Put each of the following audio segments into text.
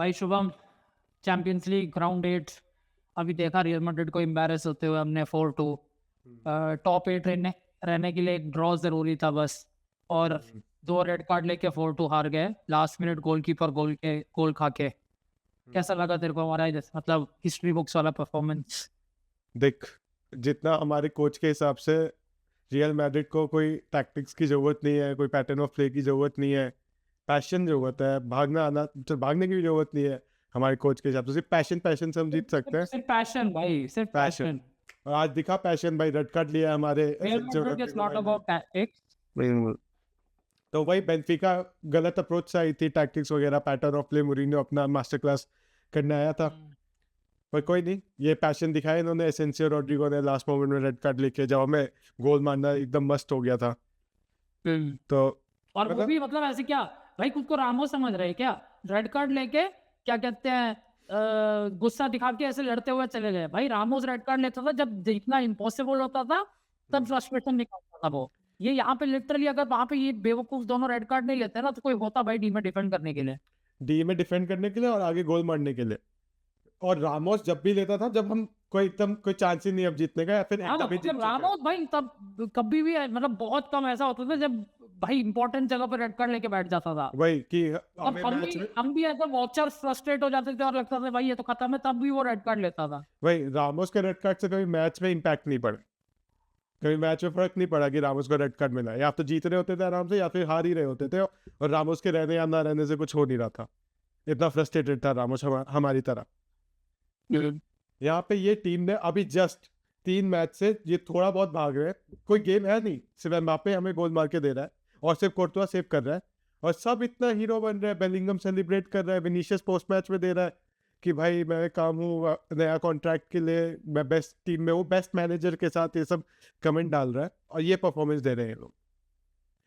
भाई Shubham, champions league round 8 अभी देखा रियल मैड्रिड को एम्बैरेस होते हुए हमने 4-2। टॉप 8 रहने के लिए एक ड्रॉ जरूरी था बस, और 2 रेड कार्ड लेके 4-2 हार गए लास्ट मिनट गोलकीपर गोल खा के। कैसा लगा तेरे को हमारा मतलब हिस्ट्री बुक्स वाला परफॉर्मेंस? देख, जितना हमारे कोच के हिसाब से रियल मैड्रिड को कोई टैक्टिक्स की जरूरत नहीं है, कोई पैटर्न ऑफ प्ले की जरूरत नहीं है, पैशन जरूरत है, भागने की भी जरूरत नहीं है। हमारे कोच के हिसाब से सिर्फ पैशन से हम जीत सकते हैं। सिर्फ पैशन भाई, सिर्फ पैशन। और आज दिखा पैशन भाई, रेड कार्ड लिया हमारे। Real Madrid is not about tactics. तो वही बेंफिका गलत अप्रोच से आई थी, टैक्टिक्स वगैरह पैटर्न ऑफ प्ले मूरिन्हो अपना मास्टर क्लास करने आया था। पर कोई नहीं, ये पैशन दिखाया इन्होंने। एसेंसियो रोड्रिगो ने लास्ट मोमेंट में रेड कार्ड लेके जब हमें गोल मारना एकदम मस्त हो गया था। तो और वो भी मतलब ऐसे क्या भाई, खुद को रामोस समझ रहे क्या? रेड कार्ड लेके क्या कहते हैं, गुस्सा दिखा के ऐसे लड़ते हुए चले गए। भाई रामोस रेड कार्ड लेता था जब जीतना इम्पॉसिबल होता था, तब फ्रस्ट्रेशन निकालता था वो। ये यहाँ पे लिटरली अगर वहां पे ये बेवकूफ दोनों रेड कार्ड नहीं लेते ना, तो कोई होता भाई डी में डिफेंड करने के लिए, और आगे गोल मारने के लिए। और रामोस जब भी लेता था, जब हम कोई चांस ही नहीं अब जीतने का, या फिर रामोस भाई तब कभी भी मतलब बहुत कम ऐसा होता था जब भाई इंपॉर्टेंट जगह पर रेड कार्ड लेके बैठ जाता था। वही कि हम भी ऐसा वॉचर्स फ्रस्ट्रेट हो जाते थे और लगता था भाई ये तो खत्म है, तब भी वो रेड कार्ड लेता था। वही रामोस के रेड कार्ड से कभी मैच में इम्पैक्ट नहीं पड़ा, कभी मैच में फर्क नहीं पड़ा कि रामोस को रेड कार्ड मिला। या तो जीत रहे होते थे आराम से, या फिर हार ही रहे होते थे, और रामोस के रहने या ना रहने से कुछ हो नहीं रहा था। इतना फ्रस्ट्रेटेड था रामोस हमारी तरह। यहाँ पे ये टीम ने अभी जस्ट 3 मैच से ये थोड़ा बहुत भाग रहे हैं, कोई गेम है नहीं, सिर्फ एम्बापे हमें गोल मार के दे रहा है और सिर्फ कोर्तुआ सेव कर रहा है, और सब इतना हीरो बन रहे हैं। बेलिंगम सेलिब्रेट कर रहा है, विनीशियस पोस्ट मैच में दे रहा है कि भाई मैं काम हूँ नया कॉन्ट्रैक्ट के लिए, मैं बेस्ट टीम में हूँ, बेस्ट मैनेजर के साथ, ये सब कमेंट डाल रहा है और ये परफॉर्मेंस दे रहे हैं लोग।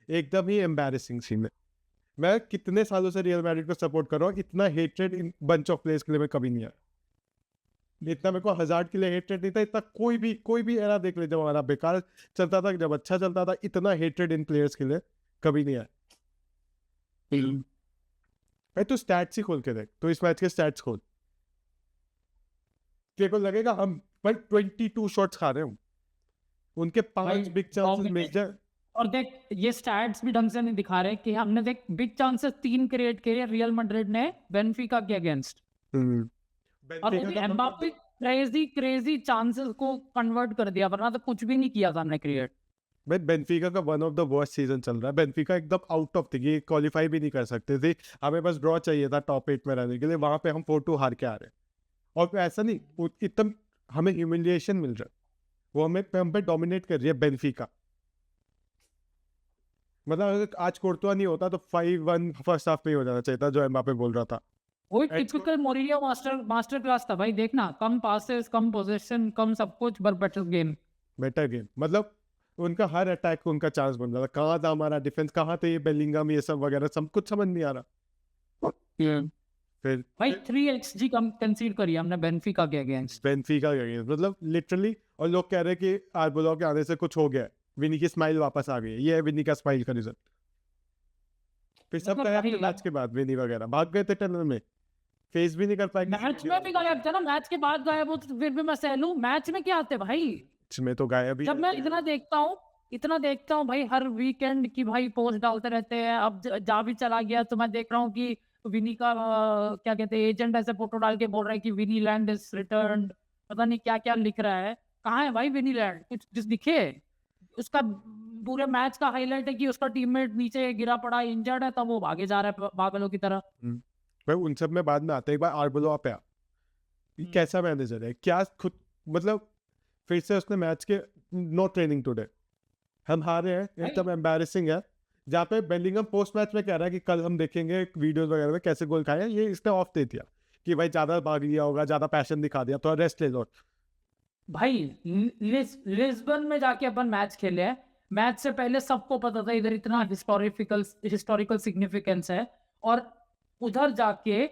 एकदम ही एम्बैरेसिंग सीन है। मैं कितने सालों से रियल मैड्रिड को सपोर्ट कर रहा हूँ, इतना hatred in bunch of players के लिए मैं कभी नहीं आया। इतना मेरे को हज़ार्ड के लिए हेट्रेड नहीं था, इतना कोई भी एरा देख ले, जब हमारा बेकार चलता था, जब अच्छा चलता था, इतना हेट्रेड इन प्लेयर्स के लिए कभी नहीं आया। भाई तू स्टैट्स ही खोल के देख, तो इस मैच के स्टैट्स खोल, तेरे को लगेगा हम भाई 22 शॉट्स खा रहे हैं, उनके 5 बिग चांसेस मिस जाए। और देख ये स्टैट्स भी ढंग से नहीं दिखा रहे कि हमने देख बिग चांसेस 3 क्रिएट किए रियल मैड्रिड ने बेनफिका के अगेंस्ट, और एम्बापे क्रेजी चांसेस को कन्वर्ट कर दिया, वरना तो कुछ भी नहीं किया था हमने क्रिएट। भाई बेनफिका का one of the worst season चल रहा है। बेनफिका एकदम आउट ऑफ थी, क्वालिफाई भी नहीं कर सकते थे, हमें बस ड्रॉ चाहिए था टॉप 8 में रहने के लिए। वहां पे हम 4-2 हार के आ रहे हैं, और ऐसा नहीं एकदम हमें ह्यूमिलिएशन मिल रहा है, वो हम पे डोमिनेट कर रही है बेनफिका। मतलब अगर आज कोर्तुआ नहीं होता तो 5-1 फर्स्ट हाफ में हो जाना चाहिए था, जो एम्बापे बोल रहा था। वही टिपिकल मोरिनियो मास्टर क्लास था भाई। देखना, कम पासेस, कम पोजीशन, कम सब कुछ, पर बेटर गेम। मतलब उनका हर अटैक को उनका चांस बन रहा था। कहाँ था हमारा डिफेंस, कहाँ थे ये बेलिंगम, ये सब वगैरह सब कुछ समझ नहीं आ रहा। फिर भाई 3xg कम कंसीड करी हमने बेनफिका के अगेंस्ट। मतलब लिटरली, और लोग कह रहे हैं कि आर्बुलो के आने से कुछ हो गया, विनी की स्माइल वापस आ गई। ये है विनी का स्माइल का रिजल्ट। फिर सब कहे मैच के बाद विनी वगैरह भाग गए थे टनल में, फेस भी नहीं कर पाए। मैच में भी गायब थे ना, मैच के बाद गायब हो तो फिर भी मैं सह लूं, मैच में क्या आते भाई, में तो गायब ही। जब मैं इतना देखता हूँ भाई हर वीकेंड की भाई पोस्ट डालते रहते हैं। अब जा भी चला गया तो मैं देख रहा हूँ कि विनी का क्या कहते हैं एजेंट ऐसे फोटो डाल के बोल रहा है कि विनी लैंड इज रिटर्न, पता नहीं क्या क्या लिख रहा है। कहाँ है भाई विनी लैंड, कुछ दिखे? उसका पूरे मैच का हाईलाइट है कि उसका टीममेट नीचे गिरा पड़ा इंजर्ड है, तब वो भागे जा रहा है पागलों की तरह। भाई उन सब में बाद में आते हैं। एक बार आर्बुलो पे कैसा मैनेजर है, क्या खुद मतलब फिर से उसने मैच के नो ट्रेनिंग टुडे, हम हारे हैं, एकदम एम्बैरेसिंग है। जहाँ पे बेलिंगम पोस्ट मैच में कह रहा है कि कल हम देखेंगे वीडियोस वगैरह में कैसे गोल खाए। ये इसने ऑफ दे दिया कि भाई ज्यादा भाग लिया होगा, ज्यादा पैशन दिखा दिया, थोड़ा रेस्ट ले लो। भाई लिस्बन में जाके अपन मैच खेले हैं, मैच से पहले सबको पता था इधर इतना हिस्टोरिकल सिग्निफिकेंस है, और उधर जाके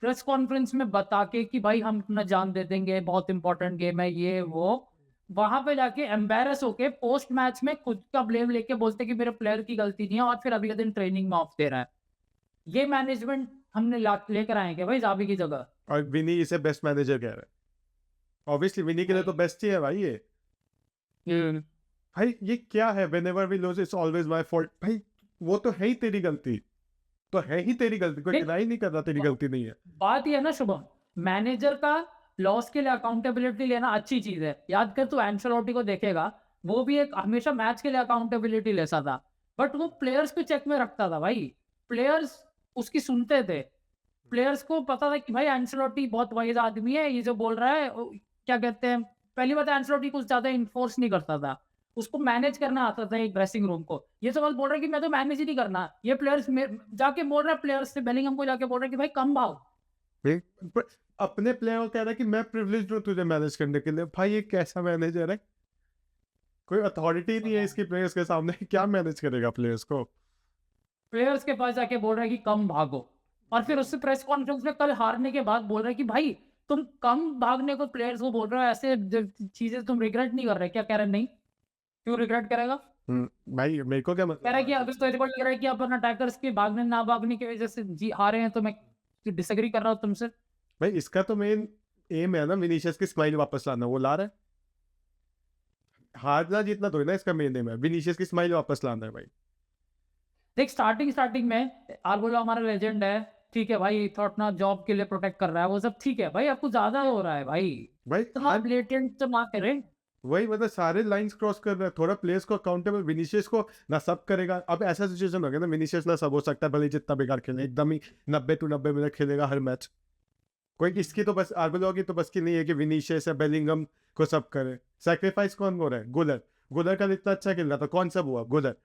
प्रेस कॉन्फ्रेंस में बता के कि भाई हम अपना जान दे देंगे, बहुत इंपॉर्टेंट गेम है ये वो, वहां पे जाके एम्बैरस होके पोस्ट मैच में खुद का ब्लेम लेके बोलते कि मेरे प्लेयर की गलती नहीं है, और फिर अभी का दिन ट्रेनिंग में ऑफ दे रहा है। ये मैनेजमेंट हमने लेकर आएंगे भाई जावी की जगह। और विनी इसे बेस्ट मैनेजर कह रहा है। ऑब्वियसली विनी के लिए तो बेस्ट ही है भाई ये। भाई ये क्या है, whenever we lose it's always my fault. भाई वो तो है ही तेरी गलती, तो है ही तेरी गलती, कोई देख, डिनाई नहीं कर रहा तेरी गलती नहीं है। बात ये है ना शुभम, मैनेजर का लॉस के लिए अकाउंटेबिलिटी लेना अच्छी चीज है। याद कर तू एंcelotti को देखेगा, वो भी एक हमेशा मैच के लिए अकाउंटेबिलिटी लेता था, बट वो प्लेयर्स को चेक में रखता था भाई। प्लेयर्स उसकी सुनते थे, प्लेयर्स को पता था कि भाई एंcelotti बहुत वाइज आदमी है, ये जो बोल रहा है क्या कहते हैं। पहली बात एंcelotti कुछ ज्यादा इन्फोर्स नहीं करता था, उसको मैनेज करना आता था एक ड्रेसिंग रूम को। ये तो बस बोल रहा है कि मैं तो मैनेज ही नहीं करना, ये प्लेयर्स जाके बोल रहा है प्लेयर्स से, बेलिंगम को जाके बोल रहा है कि भाई कम भाव। पर अपने प्लेयर को कह रहा है कि मैं प्रिविलेज्ड हूँ तुझे मैनेज करने के लिए। भाई ये कैसा मैनेजर है, कोई अथॉरिटी नहीं है इसकी प्लेयर्स के सामने, क्या मैनेज करेगा प्लेयर्स को। प्लेयर्स के पास जाके बोल रहा है कि कम भागो, और फिर उससे प्रेस कॉन्फ्रेंस में कल हारने के बाद बोल रहा है कि भाई तुम कम भागने को प्लेयर्स को बोल रहे हो, ऐसे चीजें तुम रिग्रेट नहीं कर रहे क्या? कह रहे नहीं, क्यों रिग्रेट करेगा? भाई मेरे को क्या कह रहा है मतलब, कि अभी तो ये लग रहा है कि अपन अटैकर्स के भागने ना भागने की वजह से जी हारे हैं, तो मैं डिसएग्री कर रहा हूँ तुमसे। भाई इसका तो मेन एम है ना विनीशियस की स्माइल वापस लाना, वो ला रहा है। हारना जीतना तो है ना इसका मेन एम है, विनीशियस की स्माइल वापस लाना है भाई। देख स्टार्टिंग में आर्गोला हमारा लेजेंड है, ठीक है भाई, तो अपना जॉब के लिए प्रोटेक्ट कर रहा है, वो सब ठीक है भाई। आपको ज्यादा हो रहा है भाई, भाई इतना ब्लेटेंट तो ना करे। वही मतलब सारे लाइंस क्रॉस कर रहे हैं, थोड़ा प्लेयर्स को अकाउंटेबल। विनीशियस को ना सब करेगा, अब ऐसा सिचुएशन हो गया ना विनीशियस ना सब हो सकता है, भले जितना बेकार खेले, एकदम ही 90 to 90 मिनट खेलेगा हर मैच। कोई इसकी तो बस आर्गोला की तो बस की नहीं है कि विनीशियस या बेलिंगम को सब करे। सैक्रिफाइस कौन हो रहा है? गुलर। गुलर का इतना अच्छा खेल रहा था, कौन सब हुआ? गुलर।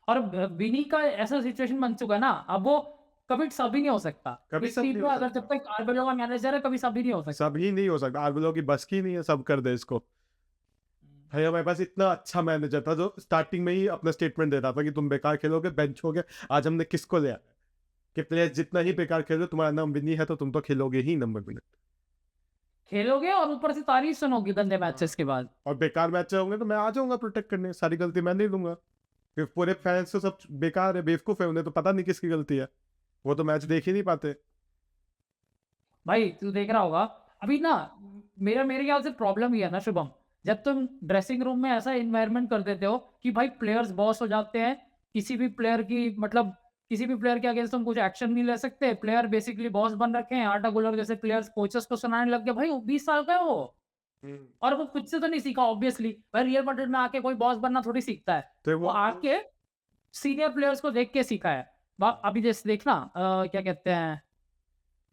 और विनी का ऐसा सिचुएशन बन चुका है ना, अब वो कभी सब ही नहीं हो सकता। कभी इस सब टीम नहीं में हो अगर सकता। जब तक आर्गोला का मैनेजर है, कभी सब ही नहीं हो सकता। सब ही नहीं हो सकता, आर्गोला की बस की नहीं है सब कर दे इसको। भाई हमारे पास इतना अच्छा मैनेजर था जो स्टार्टिंग में ही अपना स्टेटमेंट देता था कि तुम बेकार खेलोगे, बेंच हो गए। आज हमने किसको लिया कि प्लेयर जितना ही बेकार खेलो, तुम्हारा नाम विनी है तो तुम तो खेलोगे ही नंबर मिनट, खेलोगे और ऊपर से तारीफ सुनोगे गंदे मैचेस के बाद। और बेकार मैच होंगे तो मैं आ जाऊंगा प्रोटेक्ट करने, सारी गलती मैं नहीं लूंगा। फिर पूरे फैंस तो सब बेकार है, बेवकूफ है, उन्हें तो पता नहीं किसकी गलती है, वो तो मैच देख ही नहीं पाते। भाई तू देख रहा होगा अभी ना, मेरे ख्याल से प्रॉब्लम ही है ना शुभम, जब तुम ड्रेसिंग रूम में ऐसा इन्वायरमेंट कर देते हो कि भाई प्लेयर्स बॉस हो जाते हैं, किसी भी प्लेयर की मतलब किसी भी प्लेयर के अगेंस्ट तुम कुछ एक्शन नहीं ले सकते, प्लेयर बेसिकली बॉस बन रखे हैं। आर्डा गुलर जैसे प्लेयर्स कोचेस को सुनाने लग गए, भाई वो 20 साल का है वो, और वो खुद से तो नहीं सीखा ऑब्वियसली भाई। रियल मैड्रिड में आके कोई बॉस बनना थोड़ी सीखता है, तो वो आके सीनियर प्लेयर्स को देख के सीखा है। अभी जैसे देखना क्या कहते हैं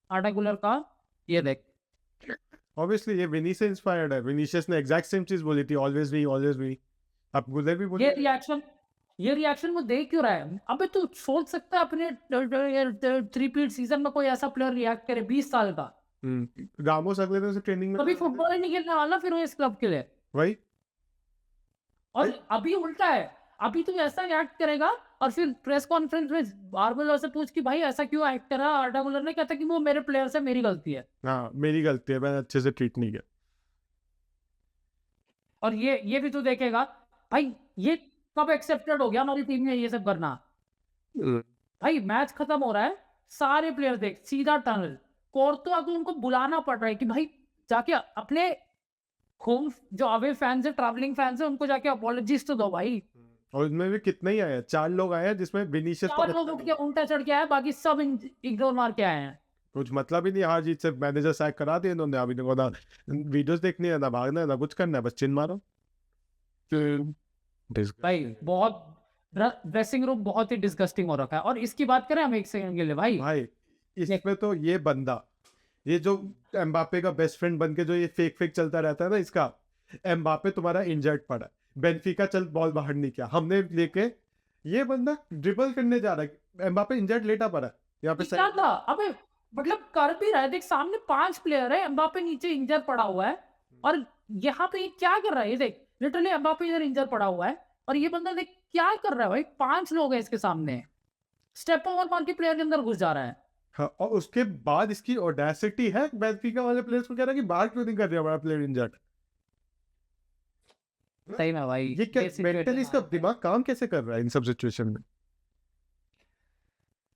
आर्डा गुलर का, ये देख ऑब्वियसली ये विनी से इंस्पायर्ड है, विनीशियस ने एग्जैक्ट सेम चीज बोली थी, ऑलवेज वी ऑलवेज वी। अब गुलर भी बोले। ये रिएक्शन वो देख क्यों रहा है? अबे तू सोच सकता है अपने थ्री-पीट सीजन में कोई ऐसा प्लेयर रिएक्ट करे 20 साल का? रामोस अगले दिन से ट्रेनिंग में कभी फुटबॉल ही नहीं खेलने वाला फिर वो इस क्लब के लिए। वही। और अभी उल्टा है, अभी तू ऐसा रिएक्ट करेगा और फिर प्रेस कॉन्फ्रेंस में आर्गुलर से पूछ कि भाई ऐसा क्यों एक्ट करा, आर्डा गुलर ने कहता कि वो मेरे प्लेयर से मेरी गलती है। हाँ मेरी गलती है, मैंने अच्छे से ट्रीट नहीं किया। और ये भी तू देखेगा भाई, ये कब एक्सेप्टेड हो गया हमारी टीम में ये सब करना? भाई मैच खत्म हो रहा है, सारे प्लेयर देख सीधा टनल, कोर्तुआ को उनको बुलाना पड़ रहा है कि भाई जाके अपने होम जो अवे फैंस है, ट्रैवलिंग फैंस है, उनको जाके अपॉलॉजीज तो दो भाई। और उसमें भी कितने ही आए हैं, 4 लोग आए हैं जिसमें विनीशियस 4 लोग उठ के उल्टा चढ़ के आए, बाकी सब इग्नोर मार के आए हैं। कुछ मतलब ही नहीं, हार जीत से मैनेजर सैक करा दिए इन्होंने। अभी इनको ना वीडियोस देखनी है, ना भागना है, ना कुछ करना है, बस चिन मारो। भाई बहुत ड्रेसिंग रूम बहुत ही डिस्गस्टिंग हो रखा है। और इसकी बात करें हम एक सेकंड के लिए भाई इसमें तो ये बंदा, ये जो एम्बापे का बेस्ट फ्रेंड बन के जो ये फेक चलता रहता है ना इसका, एम्बापे तुम्हारा इंजर्ड पड़ा है, बेंफिका चल बॉल बाहर नहीं किया हमने लेके, ये बंदा ड्रिबल करने जा रहा है, एम्बापे इंजर्ड लेटा पड़ा है यहाँ पे। क्या था अबे, मतलब कर भी रहा है, देख सामने 5 प्लेयर है, एम्बापे नीचे इंजर पड़ा हुआ है, और यहाँ पे ये क्या कर रहा है? ये देख लिटरली एम्बापे इधर इंजर पड़ा हुआ है, और ये बंदा देख क्या कर रहा है भाई। 5 लोग हैं इसके सामने, स्टेप ओवर मार के प्लेयर के अंदर घुस जा रहा है। हाँ, और उसके बाद इसकी ऑडेसिटी है बेंफिका वाले प्लेयर्स को कह रहा है कि बाहर क्यों नहीं कर रहा हमारा प्लेयर इंजर्ड। सही में भाई ये क्या मेंटली इसका दिमाग काम कैसे कर रहा है इन सब सिचुएशन में?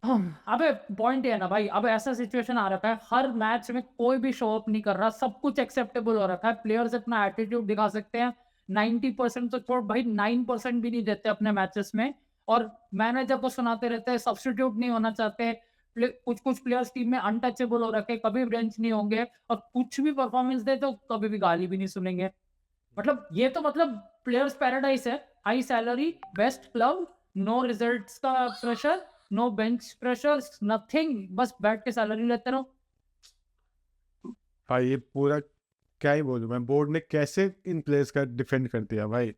अबे पॉइंट ये है ना भाई, अब ऐसा सिचुएशन आ रखा है हर मैच में कोई भी शो अप नहीं कर रहा, सब कुछ एक्सेप्टेबल हो रखा है, प्लेयर्स अपना एटीट्यूड दिखा सकते हैं, 90% तो छोड़ भाई 9% भी नहीं देते अपने मैचेस में, और मैनेजर को सुनाते रहते हैं सब्स्टिट्यूट नहीं होना चाहते, कुछ कुछ प्लेयर्स टीम में अनटचेबल हो रखे, कभी बेंच नहीं होंगे, और कुछ भी परफॉर्मेंस दे तो कभी भी गाली भी नहीं सुनेंगे। मतलब ये तो मतलब प्लेयर्स पैराडाइस है, high salary, best club, no results का pressure, no bench pressure, nothing, बस बैठ के सैलरी लेते रहो। भाई ये पूरा क्या ही बोलूं मैं, बोर्ड ने कैसे इन प्लेयर्स का डिफेंड कर दिया भाई।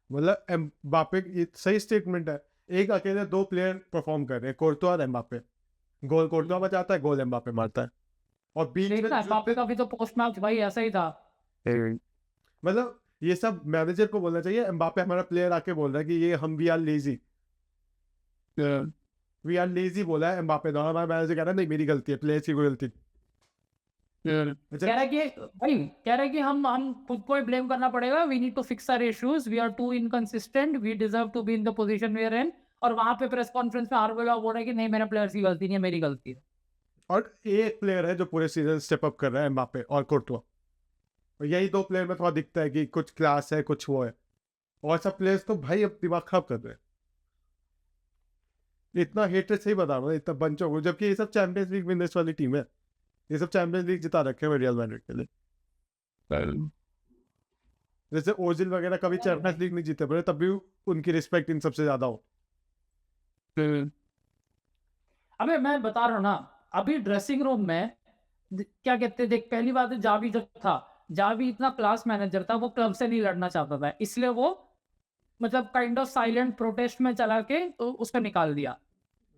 मतलब एम्बापे, ये सही स्टेटमेंट है, एक अकेले दो प्लेयर परफॉर्म कर रहे हैं, कोर्तोआ और एम्बापे। गोल कोर्तोआ बचाता है, गोल एम्बापे मारता है, और बीच में देखना एम्बापे का भी तो पोस्ट मैच भाई ऐसा ही था। मतलब ये सब मैनेजर को बोलना चाहिए। एम्बापे हमारा प्लेयर आके बोल रहा है कि ये हम we are lazy, we are lazy बोला है एम्बापे ने, हमारा मैनेजर कह रहा है नहीं मेरी गलती है, प्लेयर्स की कोई गलती नहीं। कह रहा है कि भाई कह रहा है कि हम खुद को ही ब्लेम करना पड़ेगा, we need to fix our issues, we are too inconsistent, we deserve to be in the position we are in, और वहां पे प्रेस कॉन्फ्रेंस में आर्वेला बोल रहा है कि नहीं मेरे प्लेयर्स की गलती नहीं है, मेरी गलती है। और एक प्लेयर है जो पूरे सीजन स्टेप अप कर रहा है, एम्बापे और कोर्तोआ, और यही दो प्लेयर में थोड़ा दिखता है कि कुछ क्लास है, कुछ वो है, और सब प्लेयर्स तो भाई अब दिमाग खराब कर रहे हैं। इतना हेटर सही बता रहा हूँ, इतना बंचो को, जबकि ये सब चैंपियंस लीग विनर्स वाली टीम है, ये सब चैंपियंस लीग जिता रखे हैं रियल मैड्रिड के लिए। जैसे ओजिल वगैरह कभी चैंपियंस लीग नहीं जीते पड़े, तब भी उनकी रिस्पेक्ट इन सबसे ज्यादा हो। अबे मैं बता रहा हूँ ना, अभी ड्रेसिंग रूम में क्या कहते हैं, देख पहली बात है जावी जब था, जावी इतना क्लास मैनेजर था, वो क्लब से नहीं लड़ना चाहता था, इसलिए वो मतलब काइंड ऑफ साइलेंट प्रोटेस्ट में चला के तो उसको निकाल दिया।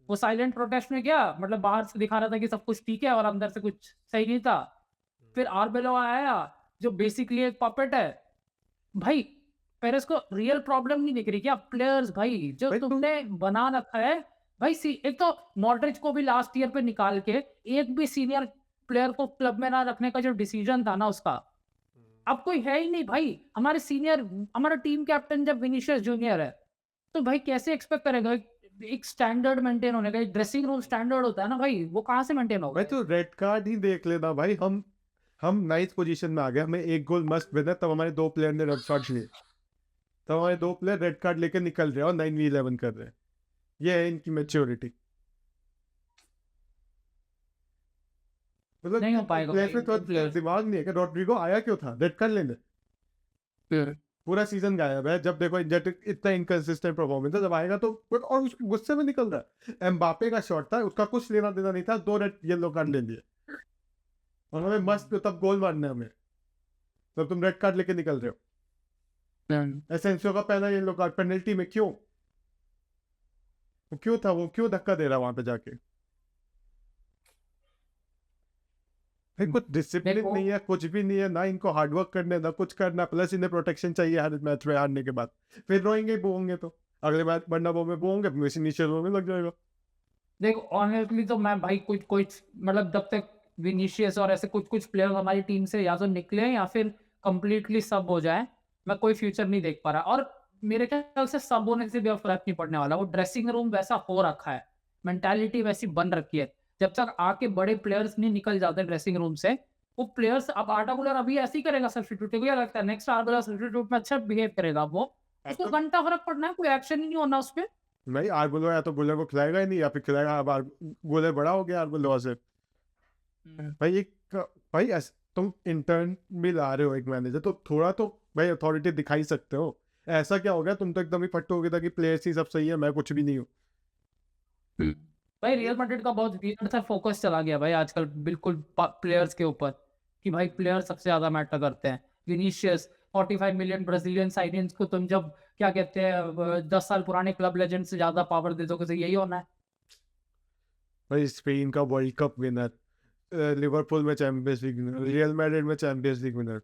वो साइलेंट प्रोटेस्ट में क्या मतलब बाहर से दिखा रहा था कि सब कुछ ठीक है और अंदर से कुछ सही नहीं था। फिर आर्बेलो आया जो बेसिकली एक पपेट है। भाई पेरेस को रियल प्रॉब्लम नहीं दिख रही क्या? प्लेयर्स भाई जो भाई तुमने बना रखा है भाई, एक तो मॉड्रिच को भी लास्ट ईयर पे निकाल के एक भी सीनियर प्लेयर को क्लब में ना रखने का जो डिसीजन था ना उसका, अब कोई है ही नहीं भाई। हमारे सीनियर, हमारा टीम कैप्टन जब विनीशियस जूनियर है तो भाई कैसे एक्सपेक्ट करेगा एक स्टैंडर्ड मेंटेन होने का? एक ड्रेसिंग रूम स्टैंडर्ड होता है ना भाई, वो कहाँ से मेंटेन होगा? भाई तो रेड कार्ड ही देख लेना भाई, हम 9th पोजीशन में आ गए, हमें एक गोल मस्ट विन है, तब हमारे दो प्लेयर ने रेड कार्ड लिए, तब हमारे दो प्लेयर रेड कार्ड लेकर निकल रहे हैं और 9v11 कर रहे हैं। ये है इनकी मेच्योरिटी। मतलब नहीं हो पाएगा प्लेयर में तो भाई। दिमाग नहीं है कि रॉड्रिगो आया क्यों था रेड कार्ड लेने? पूरा सीजन गायब है, जब देखो इतना इनकंसिस्टेंट परफॉर्मेंस है, जब आएगा तो और गुस्से में निकल रहा है। एम्बापे का शॉट था, उसका कुछ लेना देना नहीं था, दो रेड येलो कार्ड ले लिए, और हमें मस्त तब गोल मारना है हमें, तब तुम रेड कार्ड लेके निकल रहे हो। एसेंसियो का पहला येलो कार्ड पेनल्टी में, क्यों? वो क्यों था, वो क्यों धक्का दे रहा वहां पे जाके? भाई कुछ डिसिप्लिन देखो नहीं है, कुछ भी नहीं है, ना इनको हार्डवर्क करने, ना कुछ करना, प्लस इन्हें प्रोटेक्शन चाहिए हर मैच में हारने के बाद, फिर रोएंगे बोएंगे, तो अगले मैच बर्नाबो में बोएंगे, नीचे रोने लग जाएगा। देखो ऑनेस्टली तो मैं भाई कुछ कुछ मतलब जब तक विनीशियस और ऐसे कुछ कुछ प्लेयर हमारी टीम से या तो निकले या फिर कंप्लीटली सब हो जाए, मैं कोई फ्यूचर नहीं देख पा रहा। और मेरे ख्याल से सब होने से भी अब फर्क नहीं पड़ने वाला, वो ड्रेसिंग रूम वैसा हो रखा है, मेंटालिटी वैसी बन रखी है। जब तक आके बड़े प्लेयर्स नहीं निकल जाते ड्रेसिंग रूम से, वो प्लेयर्स, अब आर्टा गुलर अभी ऐसे ही करेगा सब्स्टिट्यूट, को क्या लगता है नेक्स्ट आर्टा गुलर सब्स्टिट्यूट में अच्छा बिहेव करेगा वो? उसको घंटा फर्क पड़ना है, कोई एक्शन ही नहीं होना उस पर। नहीं आर्गुलो या तो गुलर को खिलाएगा ही नहीं, या फिर खिलाएगा, अब गुलर बड़ा हो गया आर्गुलो से। भाई एक भाई तुम इंटर्न भी ला रहे हो एक मैनेजर, तो थोड़ा तो भाई अथॉरिटी दिखा ही सकते हो। ऐसा क्या हो गया, तुम तो एकदम ही फट्टू हो गया था कि प्लेयर्स ही सब सही है, मैं कुछ भी नहीं हूँ। भाई रियल मैड्रिड का बहुत वियर्ड सा फोकस चला गया भाई आजकल, बिल्कुल प्लेयर्स के ऊपर, कि भाई प्लेयर सबसे ज्यादा मैटर करते हैं। विनीशियस 45 मिलियन ब्राजीलियन साइनिंग्स को तुम जब क्या कहते हैं 10 साल पुराने क्लब लेजेंड से ज्यादा पावर दे दोगे तो यही होना है। भाई स्पेन का वर्ल्ड कप विनर, लिवरपूल में champions league winner, real Madrid में चैंपियंस लीग विनर,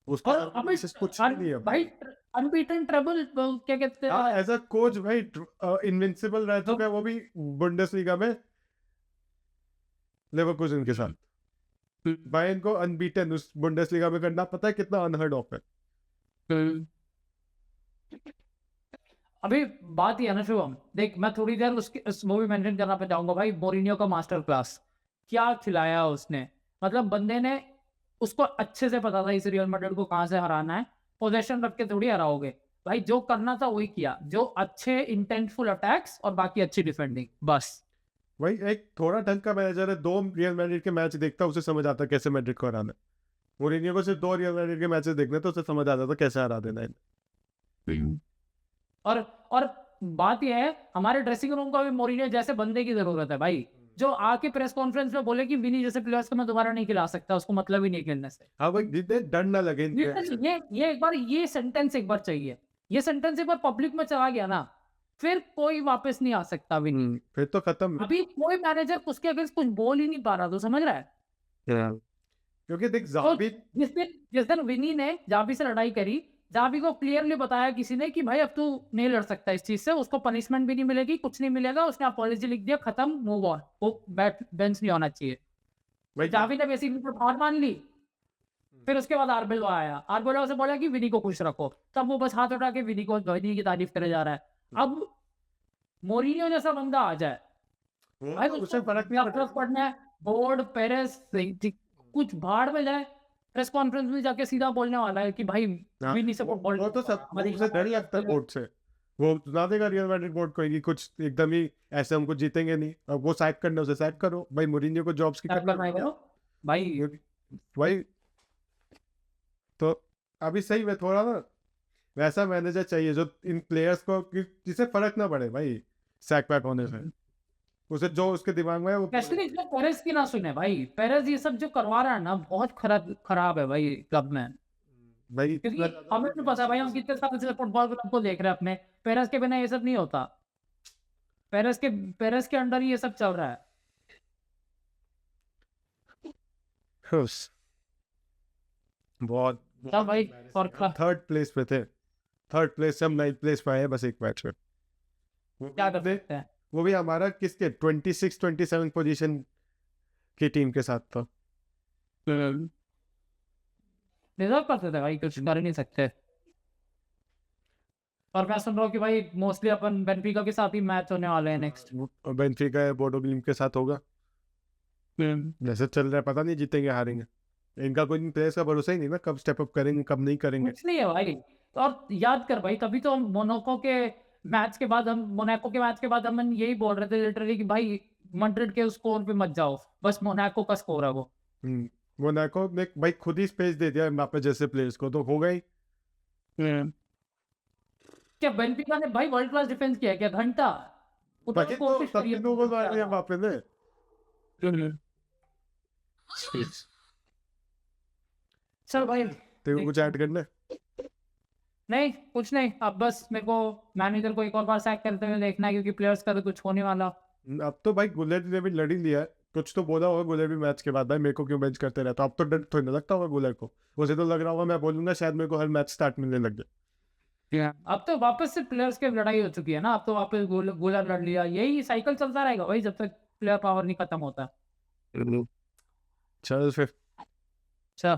उसका और अबे कुछ नहीं है भाई अनबीटन ट्रेबल क्या कहते हैं। एज अ कोच भाई इनविंसिबल रह चुका है, वो भी बुंडेसलीगा में लेवरकुसेन के साथ। भाई इनको अनबीटन उस बुंडेसलीगा में करना पता है कितना अनहर्ड ऑफ है। अभी बात ये है ना शुभम, देख मैं थोड़ी देर उस मूवी मेंशन करना पे जाऊंगा भाई। मोरिनियो का मास्टर क्लास क्या खिलाया उसने, मतलब बंदे ने, उसको अच्छे से पता था इस रियल मैड्रिड को कहाँ से हराना है। पोजेशन रख के थोड़ी हराओगे भाई, जो करना था वही किया, जो अच्छे इंटेंटफुल अटैक्स और बाकी अच्छी डिफेंडिंग, बस। वही एक थोड़ा ढंग का मैनेजर है, 2 रियल मैड्रिड के मैच देखता उसे समझ आता कैसे मैड्रिड को हराना है। मोरिनियो को सिर्फ 2 रियल मैड्रिड के मैचेस देखने तो उसे समझ आता था कैसे हरा देना है। और बात यह है, हमारे ड्रेसिंग रूम को भी मोरिनियो जैसे बंदे की जरूरत है भाई, जो आके प्रेस कॉन्फ्रेंस में बोले कि विनी जैसे प्लेयर्स को मैं दोबारा नहीं खिला सकता, उसको मतलब ही नहीं खेलने से। हाँ भाई, जितने डर ना लगे ये एक बार, ये सेंटेंस एक बार चाहिए, ये सेंटेंस एक बार पब्लिक में चला गया ना, फिर कोई वापस नहीं आ सकता विनी। फिर तो खत्म। अभी कोई मैनेजर उसके अगेंस्ट कुछ बोल ही नहीं पा रहा, तो समझ रहा है। क्योंकि देख तो ज़ाबी जिस दिन विनी ने जावी से लड़ाई करी, जावी को क्लियरली बताया किसी ने कि भाई अब तू नहीं लड़ सकता इस चीज से, उसको पनिशमेंट भी नहीं मिलेगी, कुछ नहीं मिलेगा, उसने अपॉलॉजी लिख दिया, खत्म, मूव ऑन, वो बेंच नहीं होना चाहिए। भाई जावी ने बेसिकली तो हार मान ली। फिर उसके बाद आर्बेलो आया, आर्बेलो से बोला कि विनी को खुश रखो, तब वो बस हाथ उठा के विनी की तारीफ करे जा रहा है। अब मोरिनियो जैसा बंदा आ जाए भाई, उसे फर्क नहीं पड़ता। पड़ना है, बोर्ड पेरेस कुछ भाड़ में जाए, प्रेस कॉन्फ्रेंस में जाके सीधा बोलने वाला है कि भाई हाँ, विनी से वो तो सब उसे डर लगता है बोर्ड से। वो सुना देगा रियल मैड्रिड बोर्ड को कि कुछ एकदम ही ऐसे हमको जीतेंगे नहीं, अब वो सैक करना उसे सैक करो भाई, मोरिनियो को जॉब्स की भाई। भाई तो अभी सही में थोड़ा ना वैसा मैनेजर चाहिए जो इन प्लेयर्स को जिसे फर्क ना पड़े भाई सैक पैक होने से, उसे जो उसके दिमाग में है वो स्पेशली जो पेरेस की ना सुने भाई, पेरेस ये सब जो करवा रहा है ना बहुत खराब है भाई क्लब में। भाई क्योंकि हमें भी पता है भाई, हम कितने साल से फुटबॉल क्लब को देख रहे हैं अपने, पेरेस के बिना ये सब नहीं होता, पेरेस के अंडर ही ये सब चल रहा है। बहुत चल भाई, और थर्ड प्लेस पे थे, थर्ड प्लेस से हम 9th प्लेस पे आए बस एक मैच में। क्या कर सकते हैं। वो भी हमारा किसके 26-27 पोजीशन की टीम के साथ था। डिजर्व करते थे भाई, कुछ कर ही नहीं सकते। और मैं सुन रहा हूँ कि भाई मोस्टली अपन बेनफिका के साथ ही मैच होने वाले हैं नेक्स्ट। बेंफिका बोर्डो ग्लिम्स के साथ होगा, जैसे चल रहा है पता नहीं जीतेंगे हारेंगे, इनका कोई प्लेयर्स का भरोसा ही नहीं ना, कब स्टेप अप करेंगे कब नहीं करेंगे। कुछ नहीं है भाई। और याद कर भाई, तभी तो हम मोनाको के मैच के बाद हम यही बोल रहे थे लिटरली कि भाई मैड्रिड के स्कोर पे मत जाओ, बस मोनाको का स्कोर है वो। मोनाको ने भाई खुद ही स्पेस दे दिया एम्बापे जैसे प्लेयर्स को, तो हो गई। क्या बेनफिका ने भाई वर्ल्ड क्लास डिफेंस किया क्या घंटा, बाकी तो सबके दो गोल मार दिया एम्बापे ने। चल भाई, तेरे को कुछ ऐड करना है? नहीं कुछ नहीं, अब बस मेरे को मैनेजर को एक और बार सैक करते हुए देखना है, क्योंकि प्लेयर्स का तो कुछ होने वाला। अब तो भाई गुलेट ने भी लड़ ही लिया है, कुछ तो बोला होगा गुलेट भी मैच के बाद, भाई मेरे को क्यों बेंच करते रहता, अब तो डर थोड़ी ना लगता होगा गुलेट को, उसे तो लग रहा होगा मैं बोलूंगा शायद मेरे को हर मैच स्टार्ट मिलने लग गया। अब तो वापस से प्लेयर्स की लड़ाई हो चुकी है ना, अब तो वापस गोला लड़ लिया, यही साइकिल चलता रहेगा भाई जब तक प्लेयर पावर नहीं खत्म होता। चल फिर। चल।